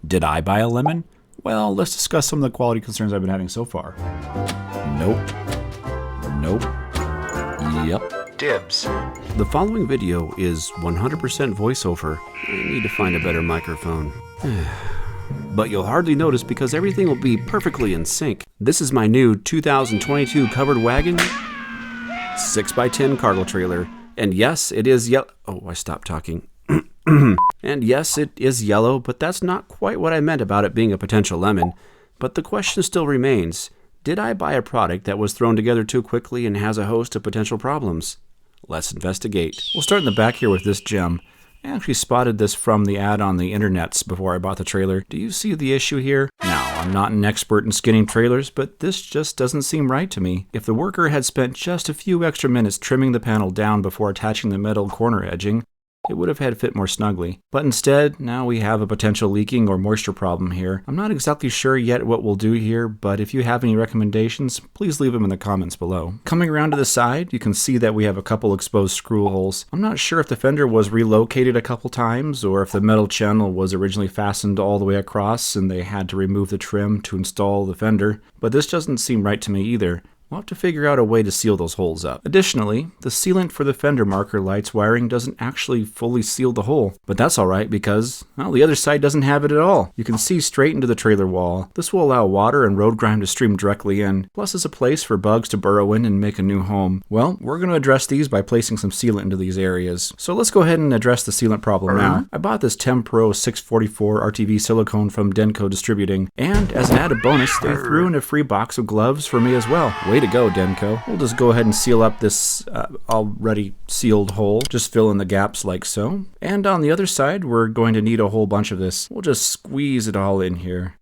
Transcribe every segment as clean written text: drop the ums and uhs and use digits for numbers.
Did I buy a lemon? Well, let's discuss some of the quality concerns I've been having so far. Nope. Nope. Yep. Dibs. The following video is 100% voiceover. I need to find a better microphone. But you'll hardly notice because everything will be perfectly in sync. This is my new 2022 Covered Wagon 6x10 cargo trailer. And yes, it is yellow. Oh, I stopped talking. And yes, it is yellow, but that's not quite what I meant about it being a potential lemon. But the question still remains, did I buy a product that was thrown together too quickly and has a host of potential problems? Let's investigate. We'll start in the back here with this gem. I actually spotted this from the ad on the internets before I bought the trailer. Do you see the issue here? Now, I'm not an expert in skinning trailers, but this just doesn't seem right to me. If the worker had spent just a few extra minutes trimming the panel down before attaching the metal corner edging, it would have had fit more snugly. But instead, now we have a potential leaking or moisture problem here. I'm not exactly sure yet what we'll do here, but if you have any recommendations, please leave them in the comments below. Coming around to the side, you can see that we have a couple exposed screw holes. I'm not sure if the fender was relocated a couple times, or if the metal channel was originally fastened all the way across and they had to remove the trim to install the fender, but this doesn't seem right to me either. We'll have to figure out a way to seal those holes up. Additionally, the sealant for the fender marker lights wiring doesn't actually fully seal the hole. But that's alright because, well, the other side doesn't have it at all. You can see straight into the trailer wall. This will allow water and road grime to stream directly in, plus it's a place for bugs to burrow in and make a new home. Well, we're going to address these by placing some sealant into these areas. So let's go ahead and address the sealant problem now. I bought this Tempro 644 RTV silicone from Denko Distributing, and as an added bonus, they threw in a free box of gloves for me as well. Way to go, Denko. We'll just go ahead and seal up this already sealed hole. Just fill in the gaps like so. And on the other side, we're going to need a whole bunch of this. We'll just squeeze it all in here.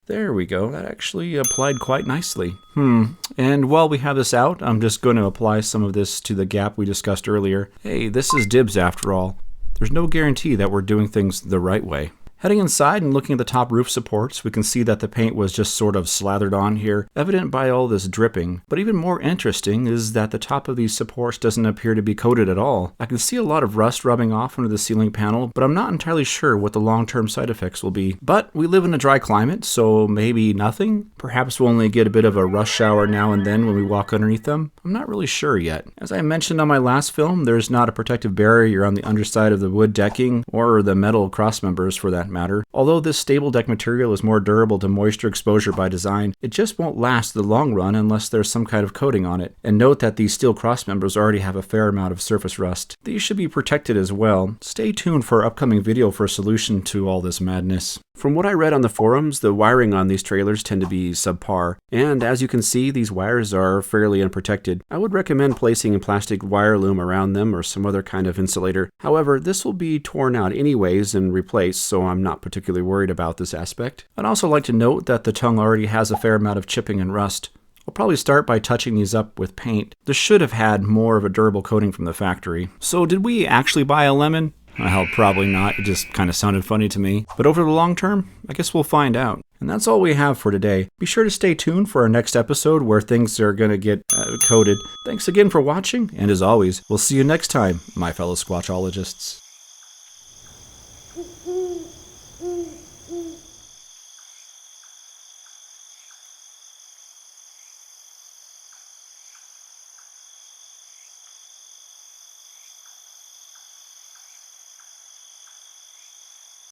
There we go. That actually applied quite nicely. And while we have this out, I'm just going to apply some of this to the gap we discussed earlier. Hey, this is dibs after all. There's no guarantee that we're doing things the right way. Heading inside and looking at the top roof supports, we can see that the paint was just sort of slathered on here, evident by all this dripping. But even more interesting is that the top of these supports doesn't appear to be coated at all. I can see a lot of rust rubbing off onto the ceiling panel, but I'm not entirely sure what the long-term side effects will be. But we live in a dry climate, so maybe nothing? Perhaps we'll only get a bit of a rust shower now and then when we walk underneath them? I'm not really sure yet. As I mentioned on my last film, there's not a protective barrier on the underside of the wood decking, or the metal cross members for that matter. Although this stable deck material is more durable to moisture exposure by design, it just won't last the long run unless there's some kind of coating on it. And note that these steel cross members already have a fair amount of surface rust. These should be protected as well. Stay tuned for our upcoming video for a solution to all this madness. From what I read on the forums, the wiring on these trailers tend to be subpar, and as you can see, these wires are fairly unprotected. I would recommend placing a plastic wire loom around them or some other kind of insulator. However, this will be torn out anyways and replaced, so I'm not particularly worried about this aspect. I'd also like to note that the tongue already has a fair amount of chipping and rust. I'll probably start by touching these up with paint. This should have had more of a durable coating from the factory. So did we actually buy a lemon? Well, probably not. It just kind of sounded funny to me. But over the long term, I guess we'll find out. And that's all we have for today. Be sure to stay tuned for our next episode where things are going to get coated. Thanks again for watching, and as always, we'll see you next time, my fellow Squatchologists.